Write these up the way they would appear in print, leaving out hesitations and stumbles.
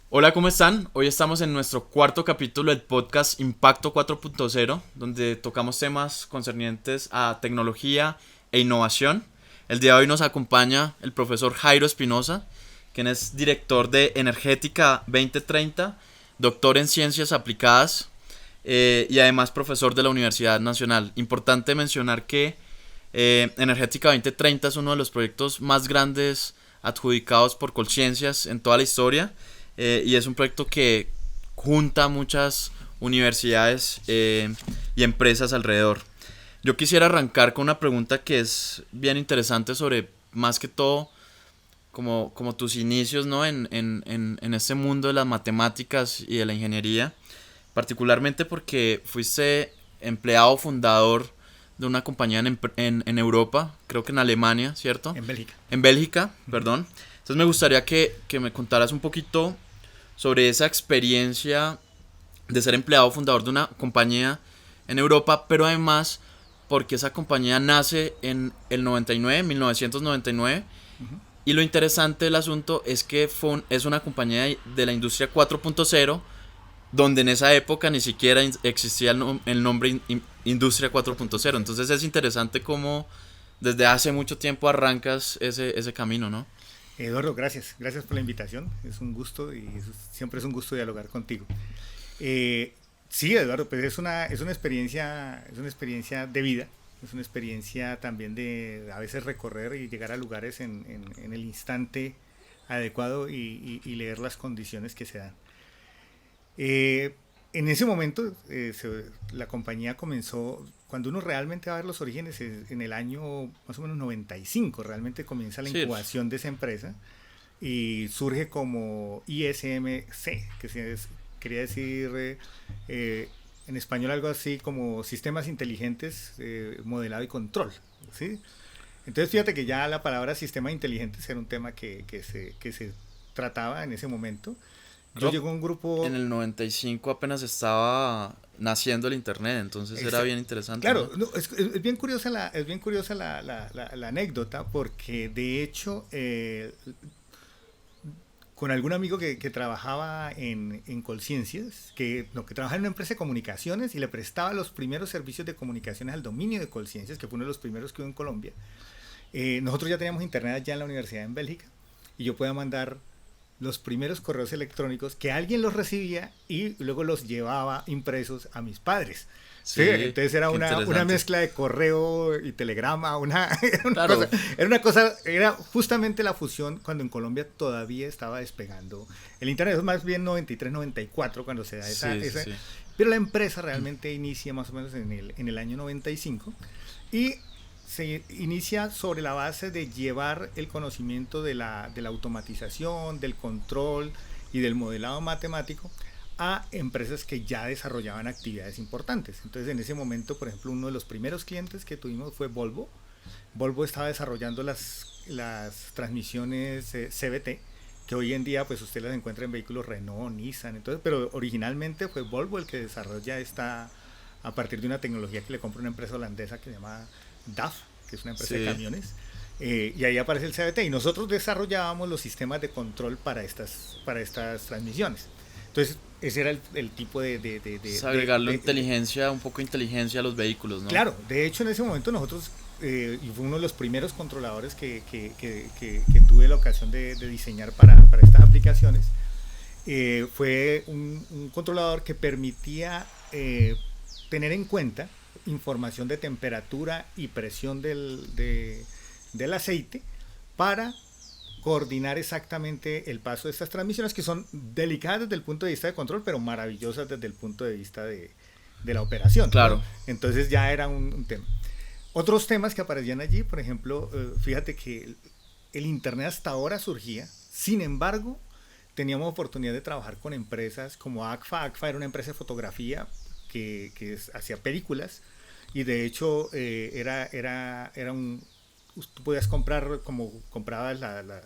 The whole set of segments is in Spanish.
Hola, ¿cómo están? Hoy estamos en nuestro cuarto capítulo del podcast Impacto 4.0, donde tocamos temas concernientes a tecnología e innovación. El día de hoy nos acompaña el profesor Jairo Espinosa, quien es director de Energética 2030, doctor en Ciencias Aplicadas y además profesor de la Universidad Nacional. Importante mencionar que Energética 2030 es uno de los proyectos más grandes adjudicados por Colciencias en toda la historia y es un proyecto que junta muchas universidades y empresas alrededor. Yo quisiera arrancar con una pregunta que es bien interesante sobre más que todo como tus inicios, ¿no? en este mundo de las matemáticas y de la ingeniería, particularmente porque fuiste empleado fundador de una compañía en Europa, creo que en Alemania, ¿cierto? En Bélgica. En Bélgica, Ujú. perdón. Entonces me gustaría que me contaras un poquito sobre esa experiencia de ser empleado fundador de una compañía en Europa, pero además porque esa compañía nace en el 99, 1999, Ujú. y lo interesante del asunto es que es una compañía de la industria 4.0, donde en esa época ni siquiera existía el nombre Industria 4.0. 4.0. Entonces es interesante cómo desde hace mucho tiempo arrancas ese camino, ¿no? Eduardo, gracias. Gracias por la invitación. Es un gusto y siempre es un gusto dialogar contigo. Eh, sí, Eduardo, pues es una experiencia de vida. Es una experiencia también de a veces recorrer y llegar a lugares en el instante adecuado y leer las condiciones que se dan. Eh, en ese momento, la compañía comenzó, cuando uno realmente va a ver los orígenes, en el año más o menos 95, realmente comienza la Sí, incubación de esa empresa y surge como ISMC, quería decir en español algo así como Sistemas Inteligentes, Modelado y Control. ¿Sí? Entonces fíjate que ya la palabra sistemas inteligentes era un tema que se trataba en ese momento. Yo creo llego a un en grupo. el 95 apenas estaba naciendo el internet, entonces era bien interesante, Claro, ¿no? no, es bien curiosa la anécdota porque de hecho con algún amigo que trabajaba en Colciencias, no, que trabajaba en una empresa de comunicaciones y le prestaba los primeros servicios de comunicaciones al dominio de Colciencias, que fue uno de los primeros que hubo en Colombia. Nosotros ya teníamos internet allá en la universidad en Bélgica y yo podía mandar los primeros correos electrónicos que alguien los recibía y luego los llevaba impresos a mis padres. Sí, Sí, entonces era qué una interesante. mezcla de correo y telegrama, Claro, era justamente la fusión cuando en Colombia todavía estaba despegando. El internet es más bien 93, 94 cuando se da sí, sí, sí. pero la empresa realmente inicia más o menos en el año 95 y se inicia sobre la base de llevar el conocimiento de la automatización, del control y del modelado matemático a empresas que ya desarrollaban actividades importantes. Entonces, en ese momento, por ejemplo, uno de los primeros clientes que tuvimos fue Volvo. Volvo estaba desarrollando las transmisiones CVT, que hoy en día pues usted las encuentra en vehículos Renault, Nissan, entonces, pero originalmente fue Volvo el que desarrolla esta a partir de una tecnología que le compra una empresa holandesa que se llama DAF, que es una empresa de Sí, camiones, y ahí aparece el CVT y nosotros desarrollábamos los sistemas de control para estas transmisiones. Entonces, ese era el tipo es agregarlo inteligencia, un poco de inteligencia a los vehículos, ¿no? Claro, de hecho en ese momento nosotros, y fue uno de los primeros controladores que tuve la ocasión de diseñar para estas aplicaciones, fue un controlador que permitía tener en cuenta información de temperatura y presión del aceite para coordinar exactamente el paso de estas transmisiones que son delicadas desde el punto de vista de control, pero maravillosas desde el punto de vista de la operación, ¿no? Claro, Entonces ya era un tema. Otros temas que aparecían allí, por ejemplo, fíjate que el Internet hasta ahora surgía, sin embargo, teníamos oportunidad de trabajar con empresas como ACFA. ACFA era una empresa de fotografía hacía películas y de hecho era tú podías comprar como comprabas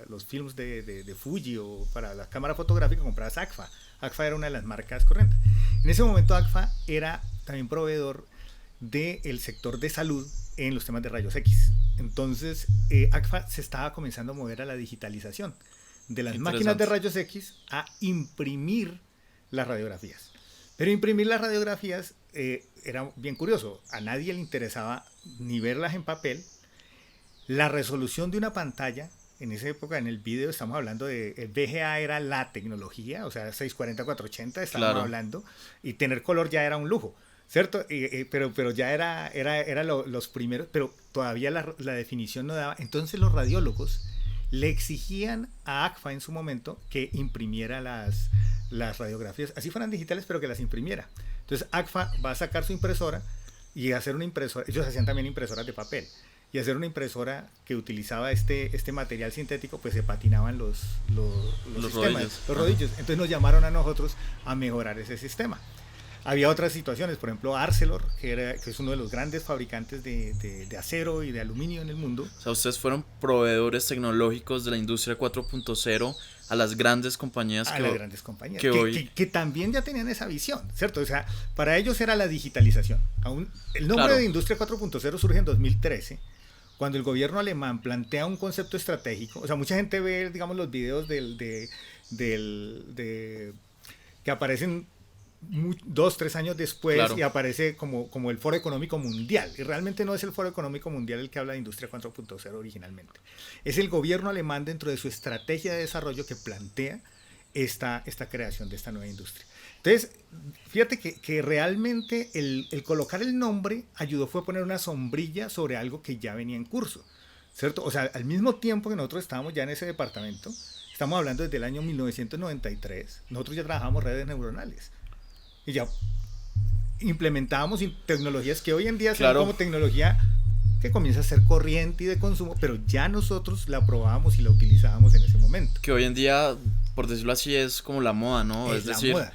los films de Fuji o para la cámara fotográfica comprabas ACFA. ACFA era una de las marcas corrientes. En ese momento ACFA era también proveedor del sector de salud en los temas de rayos X. Entonces ACFA se estaba comenzando a mover a la digitalización. de las máquinas de rayos X a imprimir las radiografías. Pero imprimir las radiografías era bien curioso. A nadie le interesaba ni verlas en papel. La resolución de una pantalla, en esa época en el video estamos hablando de, el VGA era la tecnología, o sea, 640-480 estábamos hablando, y tener color ya era un lujo, ¿cierto? Pero ya era los primeros, pero todavía la definición no daba. Entonces los radiólogos le exigían a ACFA en su momento que imprimiera las radiografías, así fueran digitales, pero que las imprimiera. Entonces ACFA va a sacar su impresora y hacer una impresora. Ellos hacían también impresoras de papel, y hacer una impresora que utilizaba este material sintético, pues se patinaban los rodillos. Entonces nos llamaron a nosotros a mejorar ese sistema. Había otras situaciones, por ejemplo Arcelor, que es uno de los grandes fabricantes de acero y de aluminio en el mundo. O sea, ustedes fueron proveedores tecnológicos de la industria 4.0 a las grandes compañías que también ya tenían esa visión, ¿cierto? O sea, para ellos era la digitalización. El nombre de Industria 4.0 surge en 2013, cuando el gobierno alemán plantea un concepto estratégico. O sea, mucha gente ve, digamos, los videos que aparecen 2-3 años después, claro, y aparece como el Foro Económico Mundial, y realmente no es el Foro Económico Mundial el que habla de Industria 4.0 originalmente, es el gobierno alemán dentro de su estrategia de desarrollo que plantea esta creación de esta nueva industria. Entonces, fíjate que realmente el colocar el nombre fue poner una sombrilla sobre algo que ya venía en curso, ¿cierto? O sea, al mismo tiempo que nosotros estábamos ya en ese departamento, estamos hablando desde el año 1993, nosotros ya trabajábamos redes neuronales. Y ya implementábamos tecnologías que hoy en día, claro, son como tecnología que comienza a ser corriente y de consumo, pero ya nosotros la probábamos y la utilizábamos en ese momento. Que hoy en día, por decirlo así, es como la moda, ¿no? Es decir, moda.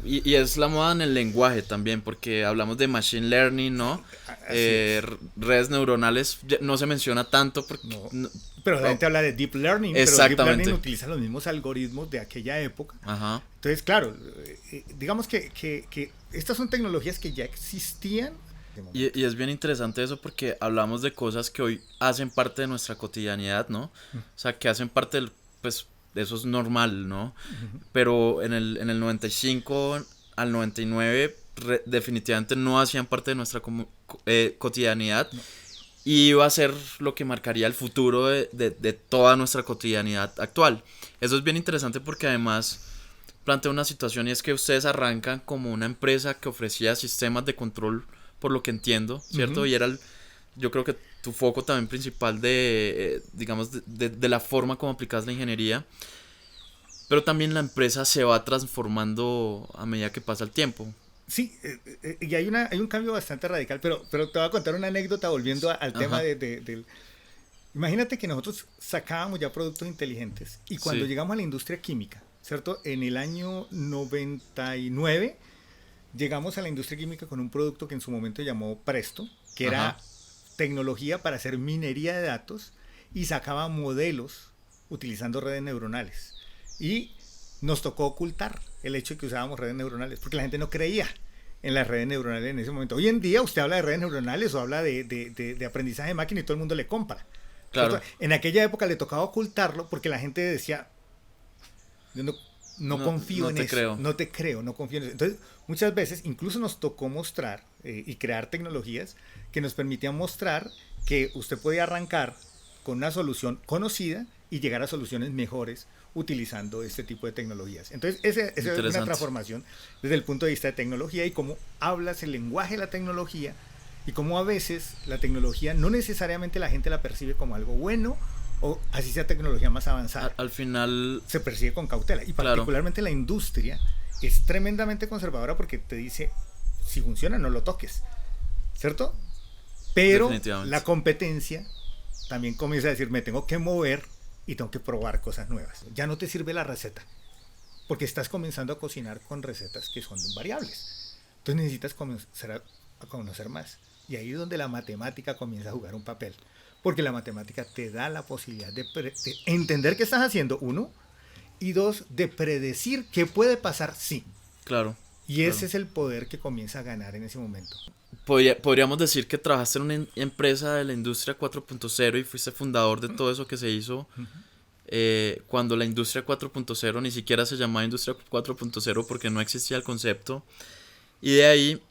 Y es la moda en el lenguaje también, porque hablamos de machine learning, ¿no? Redes neuronales no se menciona tanto porque... No. Pero la gente habla de deep learning, pero deep learning utiliza los mismos algoritmos de aquella época. Ajá. Entonces, claro, digamos que estas son tecnologías que ya existían. Y es bien interesante eso porque hablamos de cosas que hoy hacen parte de nuestra cotidianidad, ¿no? O sea, que hacen parte del, pues, eso es normal, ¿no? Pero en el 95 al 99 definitivamente no hacían parte de nuestra cotidianidad. No. Y iba a ser lo que marcaría el futuro de toda nuestra cotidianidad actual. Eso es bien interesante porque además plantea una situación, y es que ustedes arrancan como una empresa que ofrecía sistemas de control, por lo que entiendo, ¿cierto? Uh-huh. Y era, yo creo que tu foco también principal digamos, de la forma como aplicas la ingeniería. Pero también la empresa se va transformando a medida que pasa el tiempo. Sí, y hay un cambio bastante radical, pero te voy a contar una anécdota volviendo al tema del... Imagínate que nosotros sacábamos ya productos inteligentes y cuando llegamos a la industria química, ¿cierto? En el año 99 llegamos a la industria química con un producto que en su momento llamó Presto, que era tecnología para hacer minería de datos y sacaba modelos utilizando redes neuronales. Y nos tocó ocultar el hecho de que usábamos redes neuronales, porque la gente no creía en las redes neuronales en ese momento. Hoy en día usted habla de redes neuronales o habla de aprendizaje de máquina y todo el mundo le compra. Claro. En aquella época le tocaba ocultarlo porque la gente decía, yo no confío en eso, no te creo, no confío en eso. Entonces, muchas veces incluso nos tocó mostrar y crear tecnologías que nos permitían mostrar que usted podía arrancar con una solución conocida y llegar a soluciones mejores utilizando este tipo de tecnologías. Entonces, esa es una transformación desde el punto de vista de tecnología y cómo hablas el lenguaje de la tecnología y cómo a veces la tecnología no necesariamente la gente la percibe como algo bueno o así sea tecnología más avanzada. Al final... se percibe con cautela y particularmente la industria es tremendamente conservadora porque te dice, si funciona no lo toques, ¿cierto? Pero la competencia también comienza a decir, me tengo que mover y tengo que probar cosas nuevas. Ya no te sirve la receta, porque estás comenzando a cocinar con recetas que son variables. Entonces necesitas comenzar a conocer más. Y ahí es donde la matemática comienza a jugar un papel. Porque la matemática te da la posibilidad de entender qué estás haciendo, uno, y dos, de predecir qué puede pasar sí. Claro. Y ese es el poder que comienza a ganar en ese momento. Podríamos decir que trabajaste en una empresa de la industria 4.0 y fuiste fundador de todo eso que se hizo cuando la industria 4.0 ni siquiera se llamaba industria 4.0 porque no existía el concepto. Y de ahí,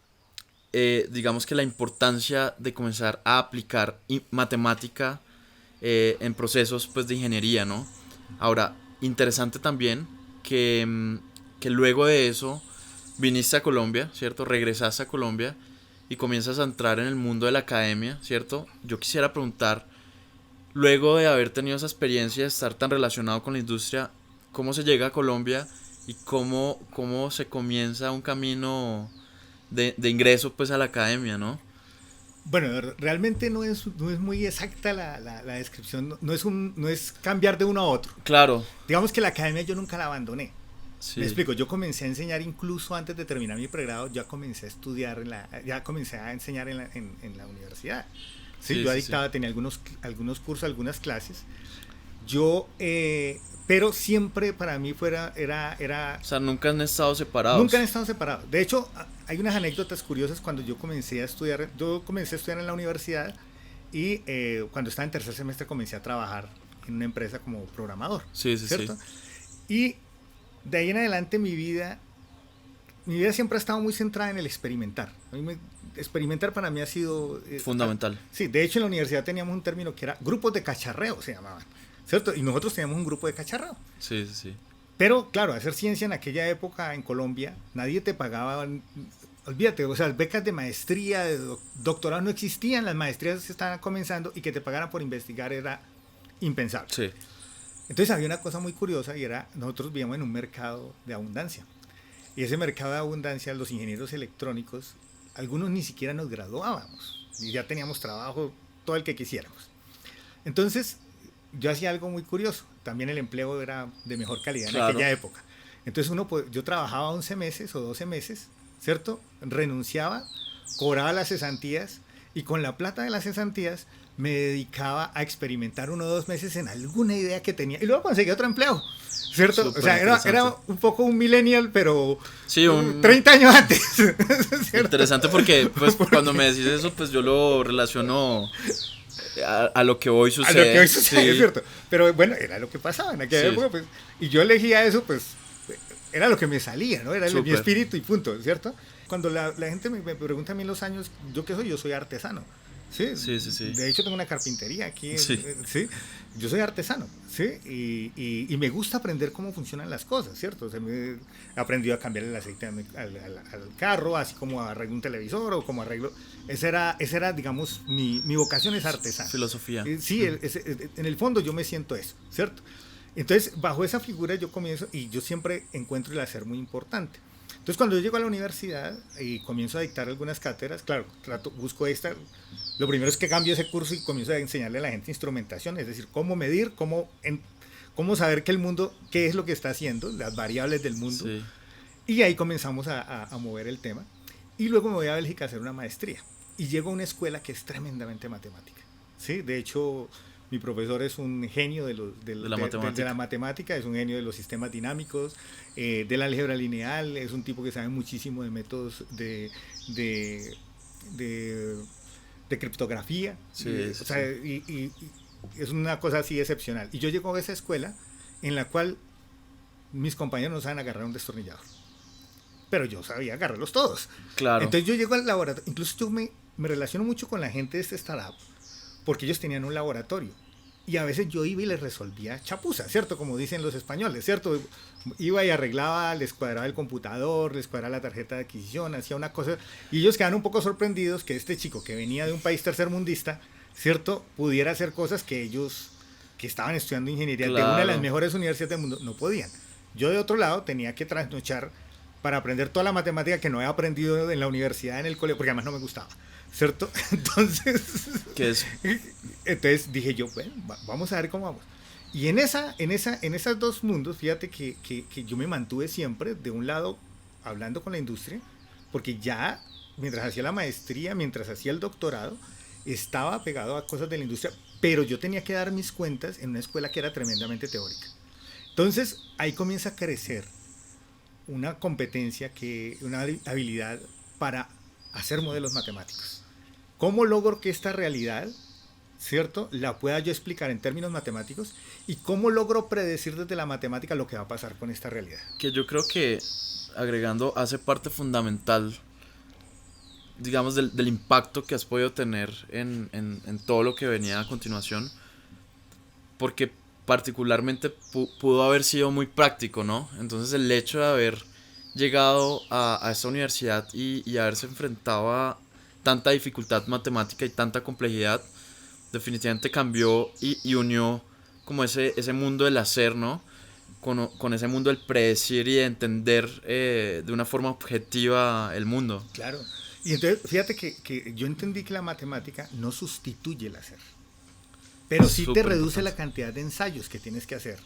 digamos que la importancia de comenzar a aplicar matemática en procesos pues, de ingeniería, ¿no? Ahora, interesante también que luego de eso viniste a Colombia, ¿cierto? Regresaste a Colombia y comienzas a entrar en el mundo de la academia, ¿cierto? Yo quisiera preguntar, luego de haber tenido esa experiencia de estar tan relacionado con la industria, ¿cómo se llega a Colombia y cómo se comienza un camino de ingreso pues a la academia, ¿no? Bueno, realmente no es muy exacta la descripción, no es cambiar de uno a otro. Claro, Digamos que la academia yo nunca la abandoné. Me sí, explico, yo comencé a enseñar incluso antes de terminar mi pregrado, ya comencé a estudiar, ya comencé a enseñar en la universidad. Sí, sí, yo sí, sí. dictaba, tenía algunos cursos, algunas clases. Yo, pero siempre para mí O sea, nunca han estado nunca han separados. estado separados. De hecho, hay unas anécdotas curiosas cuando yo comencé a estudiar en la universidad y cuando estaba en tercer semestre comencé a trabajar en una empresa como programador, Sí, sí, sí. ¿cierto? Y de ahí en adelante mi vida siempre ha estado muy centrada en el experimentar. Experimentar para mí ha sido... Fundamental. sí, de hecho en la universidad teníamos un término que era grupos de cacharreo, se llamaban, ¿cierto? Y nosotros teníamos un grupo de cacharreo. Sí, sí, sí. Pero claro, hacer ciencia en aquella época en Colombia, nadie te pagaba, olvídate, o sea, las becas de maestría, de doctorado no existían, las maestrías estaban comenzando y que te pagaran por investigar era impensable. Sí, Entonces había una cosa muy curiosa y era, nosotros vivíamos en un mercado de abundancia. Y ese mercado de abundancia, los ingenieros electrónicos, algunos ni siquiera nos graduábamos y ya teníamos trabajo, todo el que quisiéramos. Entonces, yo hacía algo muy curioso. También el empleo era de mejor calidad en claro. aquella época. Entonces, yo trabajaba 11 meses o 12 meses, ¿cierto? Renunciaba, cobraba las cesantías y con la plata de las cesantías me dedicaba a experimentar 1 o 2 meses en alguna idea que tenía y luego conseguí otro empleo, ¿cierto? O Súper sea, era interesante. un poco un millennial, pero Sí, un 30 años antes, ¿cierto? interesante porque pues cuando me decís eso pues yo lo relaciono a lo que hoy A lo que hoy sucede. sucede, es Sí, cierto. Pero bueno, era lo que pasaba en aquella sí, época, pues. Y yo elegía eso, pues, era lo que me salía, ¿no? Era mi súper. espíritu y punto, ¿cierto? Cuando la gente me pregunta a mí en los años, ¿yo qué soy? Yo soy artesano. Sí, Sí, sí, sí. de hecho tengo una carpintería aquí, Sí, sí, yo soy artesano, sí, y me gusta aprender cómo funcionan las cosas, ¿cierto? O sea, he aprendido a cambiar el aceite al carro, así como arreglo un televisor o como arreglo, esa era digamos, mi vocación es artesano. filosofía. Sí, en el fondo yo me siento eso, ¿cierto? Entonces, bajo esa figura yo comienzo, y yo siempre encuentro el hacer muy importante. Entonces, cuando yo llego a la universidad y comienzo a dictar algunas cátedras, claro, busco esta. Lo primero es que cambio ese curso y comienzo a enseñarle a la gente instrumentación, es decir, cómo medir, cómo saber que el mundo, qué es lo que está haciendo, las variables del mundo. Sí. Y ahí comenzamos a mover el tema. Y luego me voy a Bélgica a hacer una maestría. Y llego a una escuela que es tremendamente matemática. ¿Sí? De hecho, mi profesor es un genio De la matemática. de la matemática, es un genio de los sistemas dinámicos, de la álgebra lineal, es un tipo que sabe muchísimo de métodos de, de, de criptografía. Sí, sí, O sea, sí. y es una cosa así excepcional. Y yo llego a esa escuela en la cual mis compañeros no saben agarrar un destornillador, pero yo sabía agarrarlos todos. Claro. Entonces yo llego al laboratorio, incluso yo me relaciono mucho con la gente de este startup, porque ellos tenían un laboratorio. Y a veces yo iba y les resolvía chapuza, ¿cierto? Como dicen los españoles, ¿cierto? Iba y arreglaba, les cuadraba el computador, les cuadraba la tarjeta de adquisición, hacía una cosa. Y ellos quedaban un poco sorprendidos que este chico que venía de un país tercermundista, ¿cierto? Pudiera hacer cosas que ellos, que estaban estudiando ingeniería de una de las Claro. mejores universidades del mundo, no podían. Yo de otro lado tenía que trasnochar para aprender toda la matemática que no había aprendido en la universidad, en el colegio, porque además no me gustaba, ¿cierto? Entonces, Que es entonces dije yo, bueno, vamos a ver cómo vamos. Y en esos dos mundos, fíjate que yo me mantuve siempre, de un lado, hablando con la industria, porque ya, mientras hacía la maestría, mientras hacía el doctorado, estaba pegado a cosas de la industria, pero yo tenía que dar mis cuentas en una escuela que era tremendamente teórica. Entonces, ahí comienza a crecer una competencia, una habilidad para hacer modelos matemáticos. ¿Cómo logro que esta realidad ¿cierto? La pueda yo explicar en términos matemáticos y cómo logro predecir desde la matemática lo que va a pasar con esta realidad. Que yo creo que, agregando, hace parte fundamental, digamos, del impacto que has podido tener en todo lo que venía a continuación, porque particularmente pudo haber sido muy práctico, ¿no? Entonces el hecho de haber llegado a esta universidad y haberse enfrentado a tanta dificultad matemática y tanta complejidad, definitivamente cambió y unió como ese mundo del hacer, ¿no? Con ese mundo del predecir y de entender de una forma objetiva el mundo. Claro. Y entonces, fíjate que yo entendí que la matemática no sustituye el hacer, pero sí te reduce la cantidad de ensayos que tienes que hacer.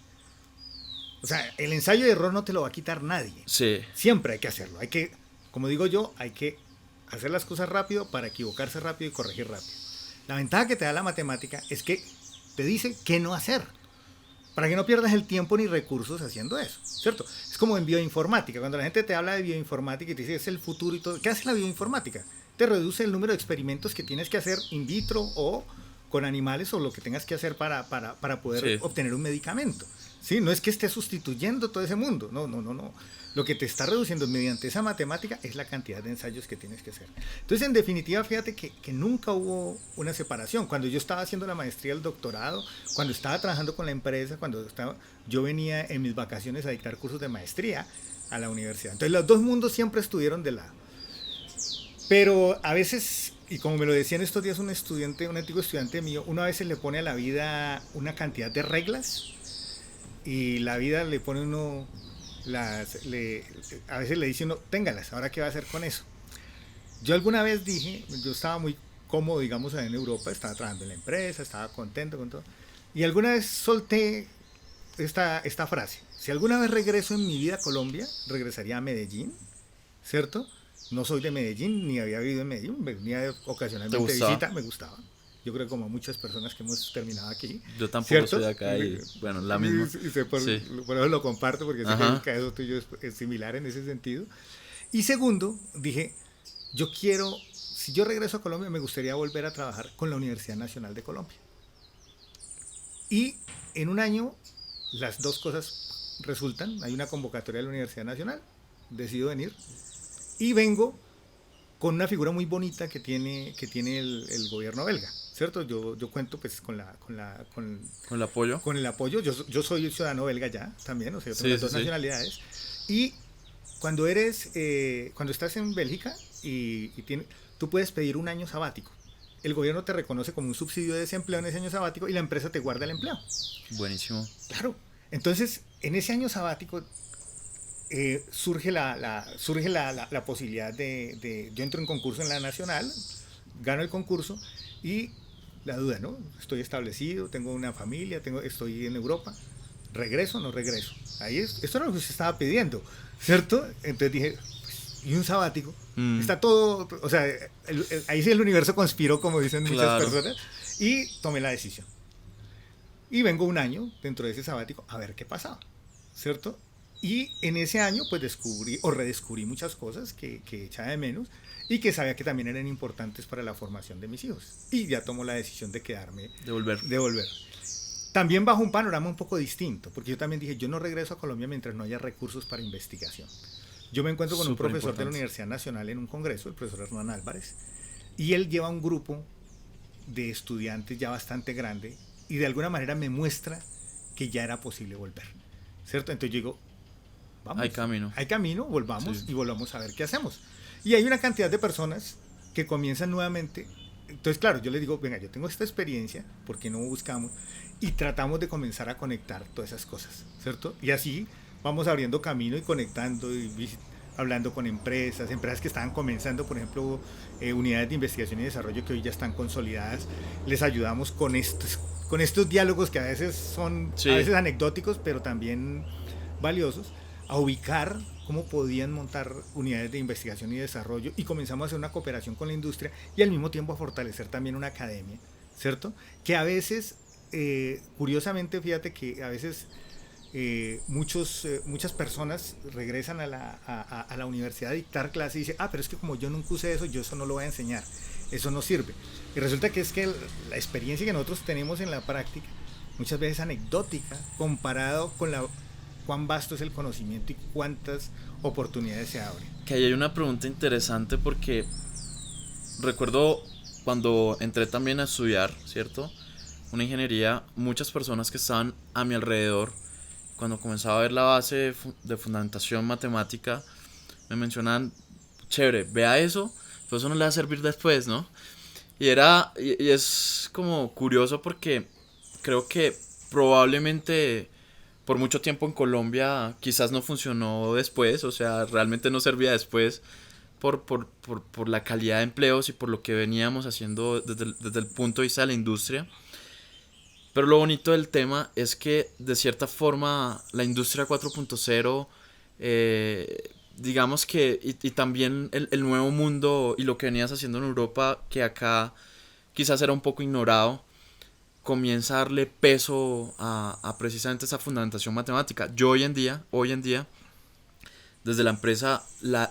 O sea, el ensayo de error no te lo va a quitar nadie. Sí. Siempre hay que hacerlo. Hay que, como digo yo, hay que hacer las cosas rápido para equivocarse rápido y corregir rápido. La ventaja que te da la matemática es que te dice qué no hacer, para que no pierdas el tiempo ni recursos haciendo eso, ¿cierto? Es como en bioinformática, cuando la gente te habla de bioinformática y te dice es el futuro y todo, ¿qué hace la bioinformática? Te reduce el número de experimentos que tienes que hacer in vitro o con animales o lo que tengas que hacer para poder obtener un medicamento. ¿Sí? No es que esté sustituyendo todo ese mundo, no. Lo que te está reduciendo mediante esa matemática es la cantidad de ensayos que tienes que hacer. Entonces, en definitiva, fíjate que nunca hubo una separación. Cuando yo estaba haciendo la maestría, el doctorado, cuando estaba trabajando con la empresa, yo venía en mis vacaciones a dictar cursos de maestría a la universidad. Entonces, los dos mundos siempre estuvieron de lado. Pero a veces, y como me lo decía en estos días un antiguo estudiante mío, uno a veces le pone a la vida una cantidad de reglas y la vida le pone uno, a veces le dice uno, téngalas, ¿ahora qué va a hacer con eso? Yo alguna vez dije, yo estaba muy cómodo, digamos, en Europa, estaba trabajando en la empresa, estaba contento con todo, y alguna vez solté esta frase: si alguna vez regreso en mi vida a Colombia, regresaría a Medellín, ¿cierto? No soy de Medellín, ni había vivido en Medellín, venía ocasionalmente de visita, me gustaba. Yo creo que como muchas personas que hemos terminado aquí. Yo tampoco, ¿cierto? Soy de acá y bueno, la misma. Por eso lo comparto, porque sé que el caso tuyo es similar en ese sentido. Y segundo, dije, si yo regreso a Colombia, me gustaría volver a trabajar con la Universidad Nacional de Colombia. Y en un año, las dos cosas resultan. Hay una convocatoria de la Universidad Nacional, decido venir, y vengo con una figura muy bonita que tiene el gobierno belga, ¿cierto? Yo cuento pues con el apoyo. Con el apoyo. Yo soy ciudadano belga ya también, o sea, yo tengo las dos nacionalidades. Y cuando estás en Bélgica tú puedes pedir un año sabático. El gobierno te reconoce como un subsidio de desempleo en ese año sabático y la empresa te guarda el empleo. Buenísimo. Claro. Entonces, en ese año sabático surge la posibilidad yo entro en concurso en la nacional, gano el concurso y la duda, ¿no? Estoy establecido, tengo una familia, estoy en Europa, ¿regreso o no regreso? Esto era lo que se estaba pidiendo, ¿cierto? Entonces dije, pues, ¿y un sabático? Está todo, o sea, ahí sí el universo conspiró, como dicen muchas personas, y tomé la decisión. Y vengo un año dentro de ese sabático a ver qué pasaba, ¿cierto? Y en ese año pues redescubrí muchas cosas que echaba de menos y que sabía que también eran importantes para la formación de mis hijos. Y ya tomo la decisión de quedarme. De volver. También bajo un panorama un poco distinto, porque yo también dije, yo no regreso a Colombia mientras no haya recursos para investigación. Yo me encuentro con un profesor de la Universidad Nacional en un congreso, el profesor Hernán Álvarez, y él lleva un grupo de estudiantes ya bastante grande y de alguna manera me muestra que ya era posible volver, ¿cierto? Entonces yo digo, vamos, hay camino, volvamos y volvamos a ver qué hacemos. Y hay una cantidad de personas que comienzan nuevamente. Entonces, claro, yo les digo, venga, yo tengo esta experiencia, ¿por qué no buscamos? Y tratamos de comenzar a conectar todas esas cosas, ¿cierto? Y así vamos abriendo camino y conectando y hablando con empresas que estaban comenzando, por ejemplo, unidades de investigación y desarrollo que hoy ya están consolidadas. Les ayudamos con estos diálogos que a veces son a veces anecdóticos, pero también valiosos, a ubicar cómo podían montar unidades de investigación y desarrollo, y comenzamos a hacer una cooperación con la industria y al mismo tiempo a fortalecer también una academia, ¿cierto? Que a veces, curiosamente, fíjate que a veces muchas personas regresan a la universidad a dictar clase y dicen, pero es que como yo nunca usé eso, yo eso no lo voy a enseñar, eso no sirve. Y resulta que es que la experiencia que nosotros tenemos en la práctica, muchas veces anecdótica, comparado con cuán vasto es el conocimiento y cuántas oportunidades se abren. Que ahí hay una pregunta interesante porque recuerdo cuando entré también a estudiar, ¿cierto? Una ingeniería, muchas personas que estaban a mi alrededor, cuando comenzaba a ver la base de fundamentación matemática, me mencionaban, chévere, vea eso, pero eso no le va a servir después, ¿no? Y es como curioso porque creo que probablemente por mucho tiempo en Colombia quizás no funcionó después, o sea, realmente no servía después por la calidad de empleos y por lo que veníamos haciendo desde el punto de vista de la industria. Pero lo bonito del tema es que de cierta forma la industria 4.0, digamos que, y también el nuevo mundo y lo que venías haciendo en Europa, que acá quizás era un poco ignorado, comienza a darle peso a precisamente esa fundamentación matemática. Yo hoy en día, desde la empresa,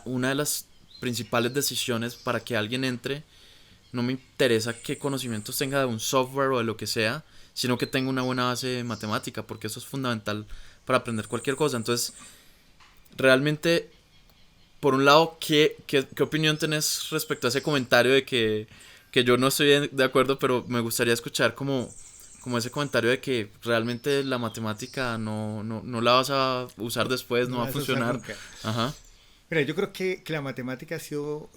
una de las principales decisiones para que alguien entre, no me interesa qué conocimientos tenga de un software o de lo que sea, sino que tenga una buena base de matemática, porque eso es fundamental para aprender cualquier cosa. Entonces, realmente, por un lado, ¿qué opinión tenés respecto a ese comentario de que yo no estoy de acuerdo, pero me gustaría escuchar como ese comentario de que realmente la matemática no la vas a usar después, no va a funcionar? Ajá. Mira, yo creo que la matemática ha sido,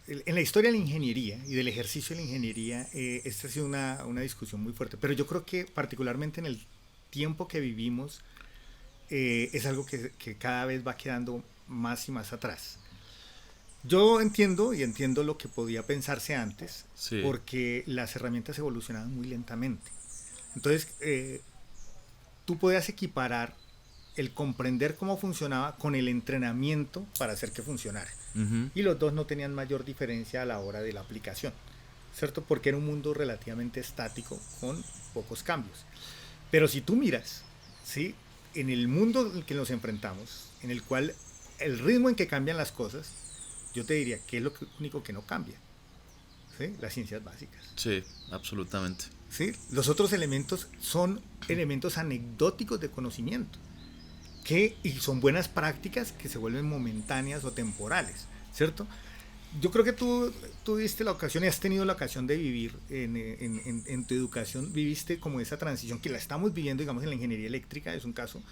en la historia de la ingeniería y del ejercicio de la ingeniería, esta ha sido una discusión muy fuerte, pero yo creo que particularmente en el tiempo que vivimos, es algo que cada vez va quedando más y más atrás. Yo entiendo lo que podía pensarse antes, sí, porque las herramientas evolucionaban muy lentamente. Entonces, tú podías equiparar el comprender cómo funcionaba con el entrenamiento para hacer que funcionara. Uh-huh. Y los dos no tenían mayor diferencia a la hora de la aplicación, ¿cierto? Porque era un mundo relativamente estático con pocos cambios. Pero si tú miras, ¿sí?, en el mundo en el que nos enfrentamos, en el cual el ritmo en que cambian las cosas, yo te diría que es lo único que no cambia, ¿sí? Las ciencias básicas. Sí, absolutamente. ¿Sí? Los otros elementos son elementos anecdóticos de conocimiento, y son buenas prácticas que se vuelven momentáneas o temporales, ¿cierto? Yo creo que tú tuviste la ocasión y has tenido la ocasión de vivir en tu educación, viviste como esa transición que la estamos viviendo, digamos, en la ingeniería eléctrica, es un caso.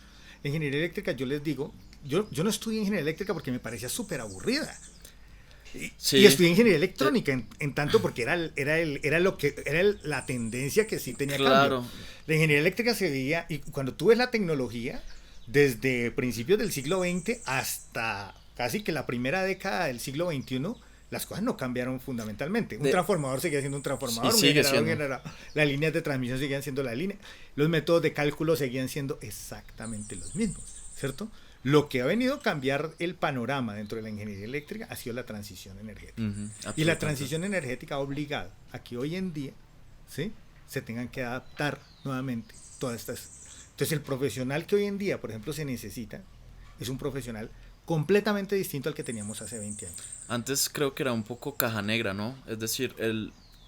La ingeniería eléctrica, yo les digo, yo no estudié ingeniería eléctrica porque me parecía súper aburrida. Sí. Y estudié ingeniería electrónica en tanto porque era la tendencia que sí tenía, claro, cambio. La ingeniería eléctrica se veía, y cuando tú ves la tecnología, desde principios del siglo XX hasta casi que la primera década del siglo XXI, las cosas no cambiaron fundamentalmente. Un transformador seguía siendo un transformador, un generador, las líneas de transmisión seguían siendo la línea, los métodos de cálculo seguían siendo exactamente los mismos, ¿cierto? Lo que ha venido a cambiar el panorama dentro de la ingeniería eléctrica ha sido la transición energética. Uh-huh, y la transición energética ha obligado a que hoy en día, ¿sí?, se tengan que adaptar nuevamente todas estas. Entonces el profesional que hoy en día, por ejemplo, se necesita, es un profesional completamente distinto al que teníamos hace 20 años. Antes creo que era un poco caja negra, ¿no? Es decir,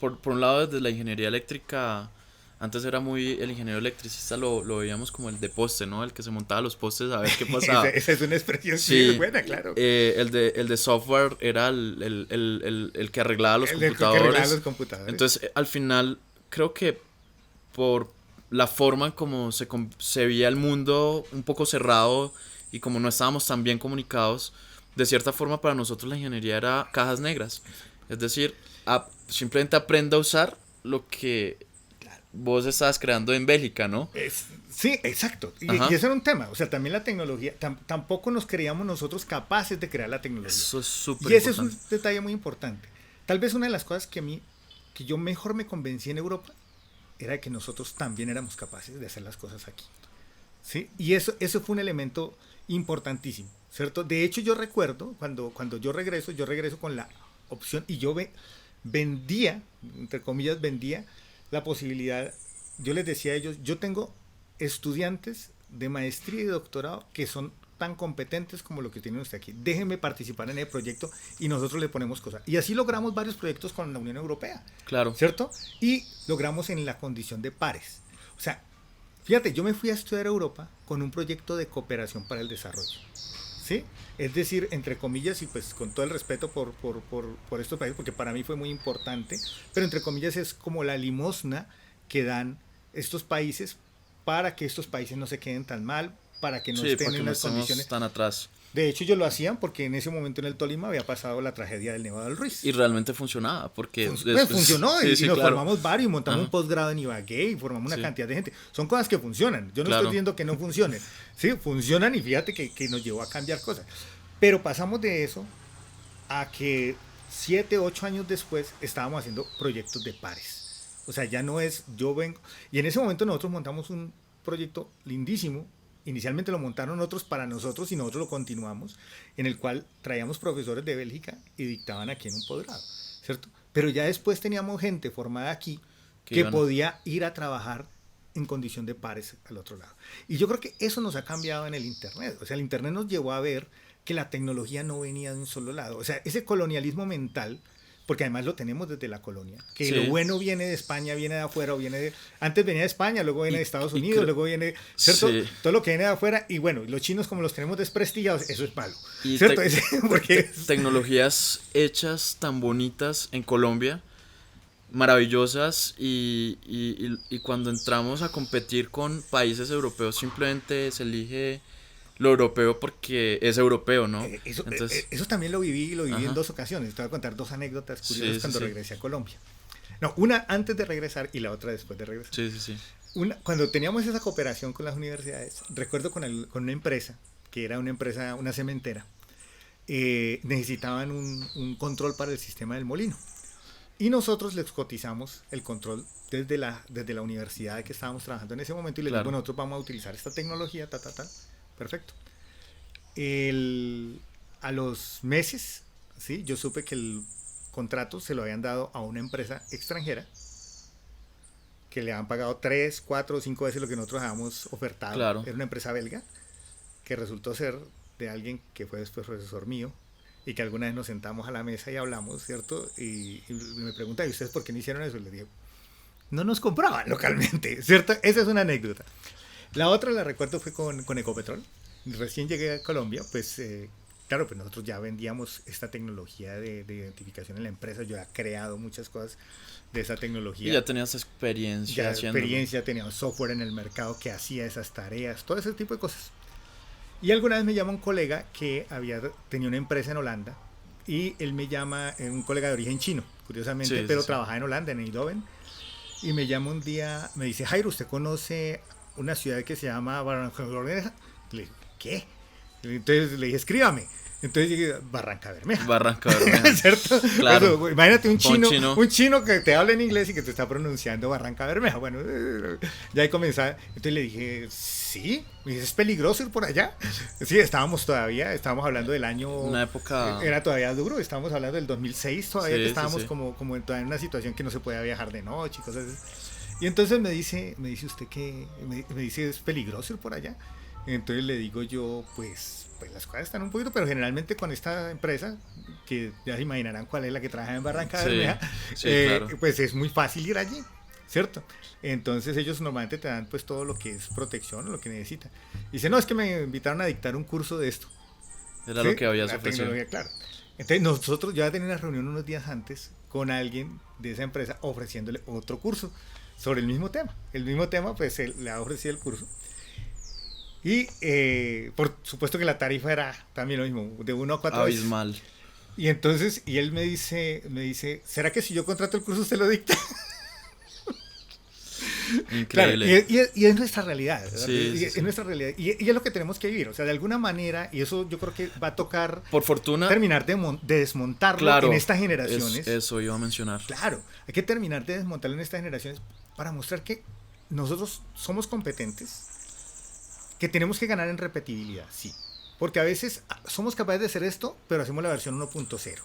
por un lado desde la ingeniería eléctrica, antes era muy, el ingeniero electricista lo veíamos como el de poste, ¿no? El que se montaba a los postes a ver qué pasaba. Esa es una expresión sí, buena, claro. El de software era el que arreglaba los computadores. Entonces, al final, creo que por la forma en como se veía el mundo un poco cerrado y como no estábamos tan bien comunicados, de cierta forma para nosotros la ingeniería era cajas negras. Es decir, simplemente aprenda a usar lo que vos estabas creando en Bélgica, ¿no? Sí, exacto. Y ese era un tema. O sea, también la tecnología, tampoco nos creíamos nosotros capaces de crear la tecnología. Eso es súper importante. Y ese es un detalle muy importante. Tal vez una de las cosas que yo mejor me convencí en Europa era que nosotros también éramos capaces de hacer las cosas aquí, ¿sí? Y eso fue un elemento importantísimo, ¿cierto? De hecho, yo recuerdo cuando yo regreso con la opción, y yo vendía, entre comillas, la posibilidad. Yo les decía a ellos, yo tengo estudiantes de maestría y doctorado que son tan competentes como lo que tienen usted aquí. Déjenme participar en el proyecto y nosotros le ponemos cosas. Y así logramos varios proyectos con la Unión Europea. Claro. ¿Cierto? Y logramos en la condición de pares. O sea, fíjate, yo me fui a estudiar a Europa con un proyecto de cooperación para el desarrollo. ¿Sí? Es decir, entre comillas, y pues con todo el respeto por estos países, porque para mí fue muy importante, pero entre comillas es como la limosna que dan estos países para que estos países no se queden tan mal, para que no estén en unas condiciones tan atrás. De hecho, ellos lo hacían porque en ese momento en el Tolima había pasado la tragedia del Nevado del Ruiz. Y realmente funcionaba, porque... Pues funcionó, sí, y nos claro. formamos varios, y montamos un posgrado en Ibagué, y formamos una cantidad de gente. Son cosas que funcionan, yo no estoy diciendo que no funcionen. Sí, funcionan, y fíjate que nos llevó a cambiar cosas. Pero pasamos de eso a que 7, 8 años después estábamos haciendo proyectos de pares. O sea, ya no es yo vengo... Y en ese momento nosotros montamos un proyecto lindísimo. Inicialmente lo montaron otros para nosotros y nosotros lo continuamos, en el cual traíamos profesores de Bélgica y dictaban aquí en un posgrado, ¿cierto? Pero ya después teníamos gente formada aquí que podía ir a trabajar en condición de pares al otro lado. Y yo creo que eso nos ha cambiado en el Internet. O sea, el Internet nos llevó a ver que la tecnología no venía de un solo lado. O sea, ese colonialismo mental, porque además lo tenemos desde la colonia, que lo bueno viene de España, viene de afuera, o viene de... Antes venía de España, luego viene de Estados Unidos, luego viene... ¿Cierto? Sí. Todo lo que viene de afuera, y bueno, los chinos como los tenemos desprestigiados, eso es malo. Y ¿cierto? Porque tecnologías hechas tan bonitas en Colombia, maravillosas, y cuando entramos a competir con países europeos simplemente se elige lo europeo porque es europeo, ¿no? Eso también lo viví en 2 ocasiones. Te voy a contar 2 anécdotas curiosas cuando regresé a Colombia. No, una antes de regresar y la otra después de regresar. Sí. Cuando teníamos esa cooperación con las universidades, recuerdo con una empresa, que era una cementera, necesitaban un control para el sistema del molino. Y nosotros les cotizamos el control desde la universidad que estábamos trabajando en ese momento y les digo, nosotros vamos a utilizar esta tecnología, Perfecto. A los meses, ¿sí? Yo supe que el contrato se lo habían dado a una empresa extranjera que le habían pagado 3, 4 o 5 veces lo que nosotros habíamos ofertado. Claro. Era una empresa belga que resultó ser de alguien que fue después profesor mío y que alguna vez nos sentamos a la mesa y hablamos, ¿cierto? Y me pregunta, ¿y ustedes por qué no hicieron eso? Y les dije, no nos compraban localmente, ¿cierto? Esa es una anécdota. La otra la recuerdo fue con Ecopetrol. Recién llegué a Colombia, pues claro, pues nosotros ya vendíamos esta tecnología de identificación en la empresa. Yo había creado muchas cosas de esa tecnología. Y ya tenías experiencia. Tenía software en el mercado que hacía esas tareas, todo ese tipo de cosas. Y alguna vez me llama un colega que tenía una empresa en Holanda y él me llama, un colega de origen chino, curiosamente, pero trabajaba en Holanda, en Eindhoven, y me llama un día, me dice, Jairo, ¿usted conoce una ciudad que se llama Barranca Bermeja? Le dije, ¿qué? Entonces le dije, escríbame. Entonces dije, Barranca Bermeja. ¿Cierto? Claro. Bueno, imagínate un chino que te habla en inglés y que te está pronunciando Barranca Bermeja. Bueno, ya ahí comenzaba. Entonces le dije, sí, es peligroso ir por allá. Sí, estábamos hablando del año... Una época... Era todavía duro, estábamos hablando del 2006 todavía, que estábamos como en una situación que no se podía viajar de noche y cosas así. Y entonces me dice usted que... Me dice, ¿es peligroso ir por allá? Entonces le digo yo, pues las cosas están un poquito, pero generalmente con esta empresa, que ya se imaginarán cuál es la que trabaja en Barranca Bermeja, claro. Pues es muy fácil ir allí, ¿cierto? Entonces ellos normalmente te dan pues todo lo que es protección, lo que necesitan. Dice, no, es que me invitaron a dictar un curso de esto. Era lo que habías ofrecido. Claro. Entonces nosotros ya teníamos una reunión unos días antes con alguien de esa empresa ofreciéndole otro curso sobre el mismo tema. El mismo tema, pues le ha ofrecido el curso. Y por supuesto que la tarifa era también lo mismo, de 1 a 4 veces. Abismal. Y entonces, y él me dice, ¿será que si yo contrato el curso usted lo dicta? Increíble. Claro, y es nuestra realidad, es nuestra realidad. Y es lo que tenemos que vivir, o sea, de alguna manera, y eso yo creo que va a tocar, por fortuna, terminar de desmontarlo en estas generaciones. Eso iba a mencionar. Claro, hay que terminar de desmontarlo en estas generaciones para mostrar que nosotros somos competentes, que tenemos que ganar en repetibilidad, sí. Porque a veces somos capaces de hacer esto, pero hacemos la versión 1.0.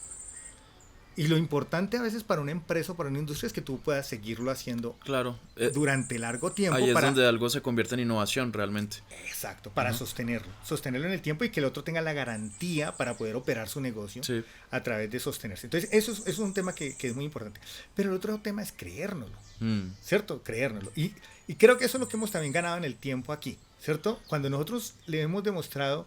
Y lo importante a veces para una empresa o para una industria es que tú puedas seguirlo haciendo Claro. durante largo tiempo. Ahí es donde algo se convierte en innovación realmente. Exacto, para sostenerlo en el tiempo y que el otro tenga la garantía para poder operar su negocio a través de sostenerse. Entonces, eso es un tema que es muy importante. Pero el otro tema es creérnoslo, ¿cierto? Creérnoslo. Y creo que eso es lo que hemos también ganado en el tiempo aquí, ¿cierto? Cuando nosotros le hemos demostrado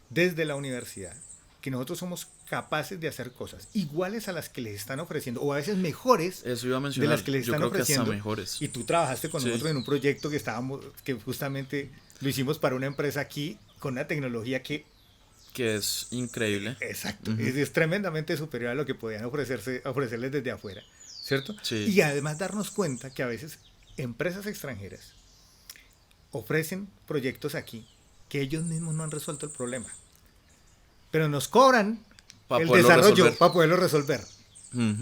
desde la universidad que nosotros somos capaces de hacer cosas iguales a las que les están ofreciendo, o a veces mejores Eso iba a mencionar, de las que les están ofreciendo. Que hasta mejores. Y tú trabajaste con nosotros en un proyecto que justamente lo hicimos para una empresa aquí con una tecnología que es increíble. Exacto, es tremendamente superior a lo que podían ofrecerles desde afuera, ¿cierto? Sí. Y además darnos cuenta que a veces empresas extranjeras ofrecen proyectos aquí que ellos mismos no han resuelto el problema, pero nos cobran el desarrollo para poderlo resolver.